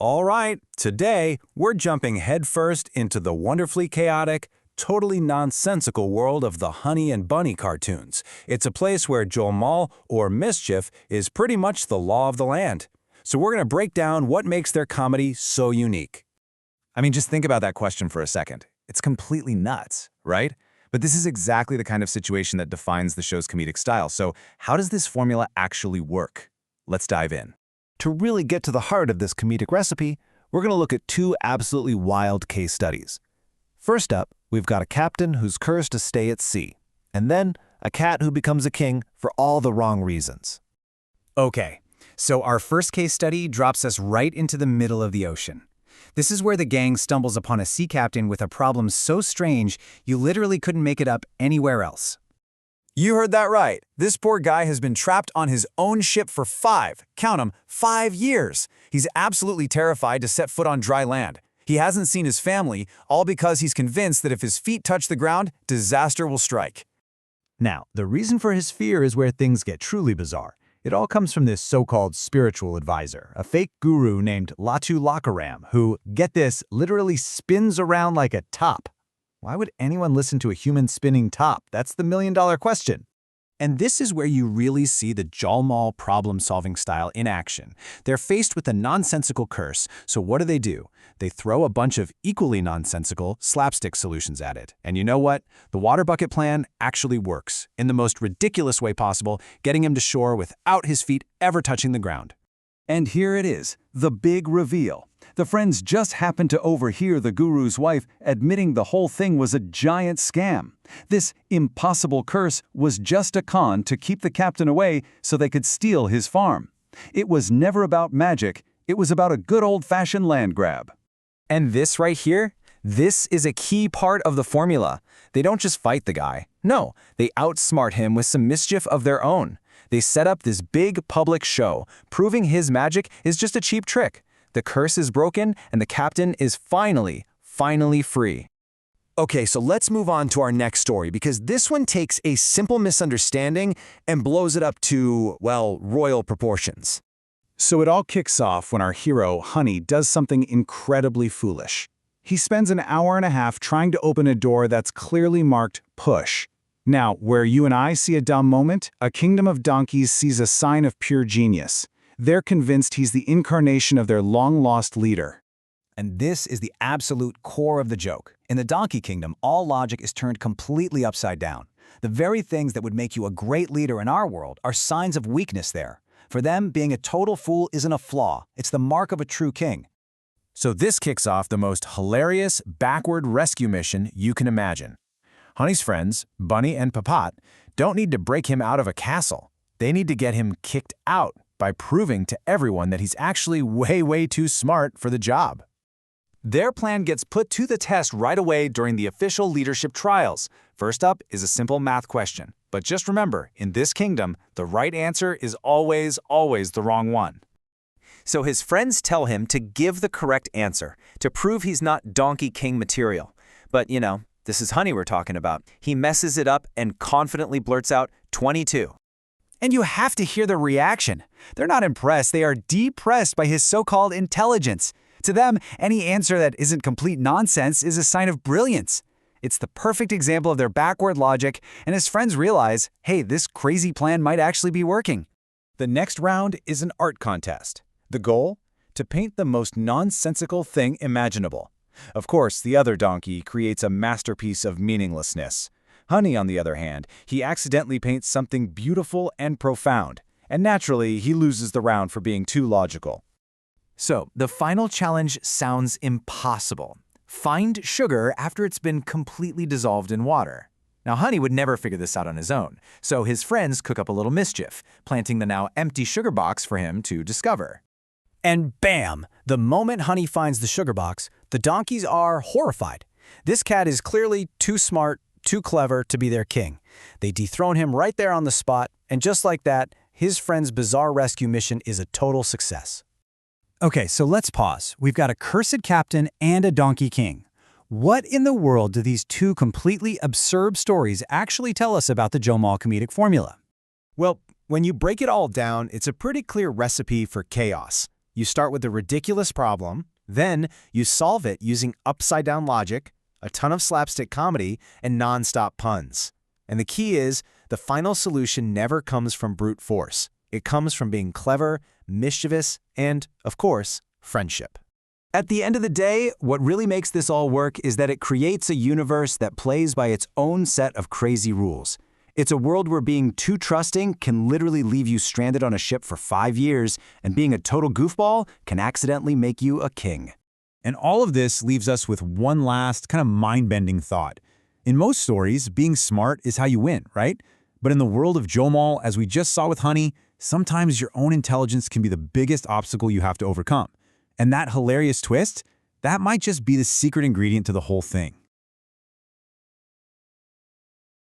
All right, today we're jumping headfirst into the wonderfully chaotic, totally nonsensical world of the Hunny and Bunny cartoons. It's a place where jholmaal, or mischief, is pretty much the law of the land. So we're going to break down what makes their comedy so unique. I mean, just think about that question for a second. It's completely nuts, right? But this is exactly the kind of situation that defines the show's comedic style. So how does this formula actually work? Let's dive in. To really get to the heart of this comedic recipe, we're going to look at two absolutely wild case studies. First up, we've got a captain who's cursed to stay at sea, and then a cat who becomes a king for all the wrong reasons. Okay, so our first case study drops us right into the middle of the ocean. This is where the gang stumbles upon a sea captain with a problem so strange you literally couldn't make it up anywhere else. You heard that right. This poor guy has been trapped on his own ship for count 'em, 5 years. He's absolutely terrified to set foot on dry land. He hasn't seen his family, all because he's convinced that if his feet touch the ground, disaster will strike. Now, the reason for his fear is where things get truly bizarre. It all comes from this so-called spiritual advisor, a fake guru named Latu Lakaram, who, get this, literally spins around like a top. Why would anyone listen to a human spinning top? That's the million-dollar question. And this is where you really see the jholmaal problem-solving style in action. They're faced with a nonsensical curse, so what do? They throw a bunch of equally nonsensical slapstick solutions at it. And you know what? The water bucket plan actually works, in the most ridiculous way possible, getting him to shore without his feet ever touching the ground. And here it is, the big reveal. The friends just happened to overhear the guru's wife admitting the whole thing was a giant scam. This impossible curse was just a con to keep the captain away so they could steal his farm. It was never about magic, it was about a good old-fashioned land grab. And this right here, this is a key part of the formula. They don't just fight the guy. No, they outsmart him with some mischief of their own. They set up this big public show, proving his magic is just a cheap trick. The curse is broken, and the captain is finally free. Okay, so let's move on to our next story, because this one takes a simple misunderstanding and blows it up to, well, royal proportions. So it all kicks off when our hero, Hunny, does something incredibly foolish. He spends an hour and a half trying to open a door that's clearly marked push. Now, where you and I see a dumb moment, a kingdom of donkeys sees a sign of pure genius. They're convinced he's the incarnation of their long-lost leader. And this is the absolute core of the joke. In the Donkey Kingdom, all logic is turned completely upside down. The very things that would make you a great leader in our world are signs of weakness there. For them, being a total fool isn't a flaw. It's the mark of a true king. So this kicks off the most hilarious backward rescue mission you can imagine. Hunny's friends, Bunny and Papat, don't need to break him out of a castle. They need to get him kicked out by proving to everyone that he's actually way too smart for the job. Their plan gets put to the test right away during the official leadership trials. First up is a simple math question. But just remember, in this kingdom, the right answer is always the wrong one. So his friends tell him to give the correct answer, to prove he's not Donkey King material. But, you know, this is Hunny we're talking about. He messes it up and confidently blurts out 22. And you have to hear the reaction. They're not impressed, they are depressed by his so-called intelligence. To them, any answer that isn't complete nonsense is a sign of brilliance. It's the perfect example of their backward logic, and his friends realize, hey, this crazy plan might actually be working. The next round is an art contest. The goal? To paint the most nonsensical thing imaginable. Of course, the other donkey creates a masterpiece of meaninglessness. Hunny, on the other hand, he accidentally paints something beautiful and profound, and naturally, he loses the round for being too logical. So, the final challenge sounds impossible. Find sugar after it's been completely dissolved in water. Now, Hunny would never figure this out on his own, so his friends cook up a little mischief, planting the now empty sugar box for him to discover. And bam! The moment Hunny finds the sugar box, the donkeys are horrified. This cat is clearly too smart, too clever to be their king. They dethrone him right there on the spot, and just like that, his friend's bizarre rescue mission is a total success. Okay, so let's pause. We've got a cursed captain and a donkey king. What in the world do these two completely absurd stories actually tell us about the jholmaal comedic formula? Well, when you break it all down, it's a pretty clear recipe for chaos. You start with a ridiculous problem, then you solve it using upside-down logic, a ton of slapstick comedy, and non-stop puns. And the key is, the final solution never comes from brute force. It comes from being clever, mischievous, and, of course, friendship. At the end of the day, what really makes this all work is that it creates a universe that plays by its own set of crazy rules. It's a world where being too trusting can literally leave you stranded on a ship for 5 years, and being a total goofball can accidentally make you a king. And all of this leaves us with one last kind of mind-bending thought. In most stories, being smart is how you win, right? But in the world of jholmaal, as we just saw with Hunny, sometimes your own intelligence can be the biggest obstacle you have to overcome. And that hilarious twist, that might just be the secret ingredient to the whole thing.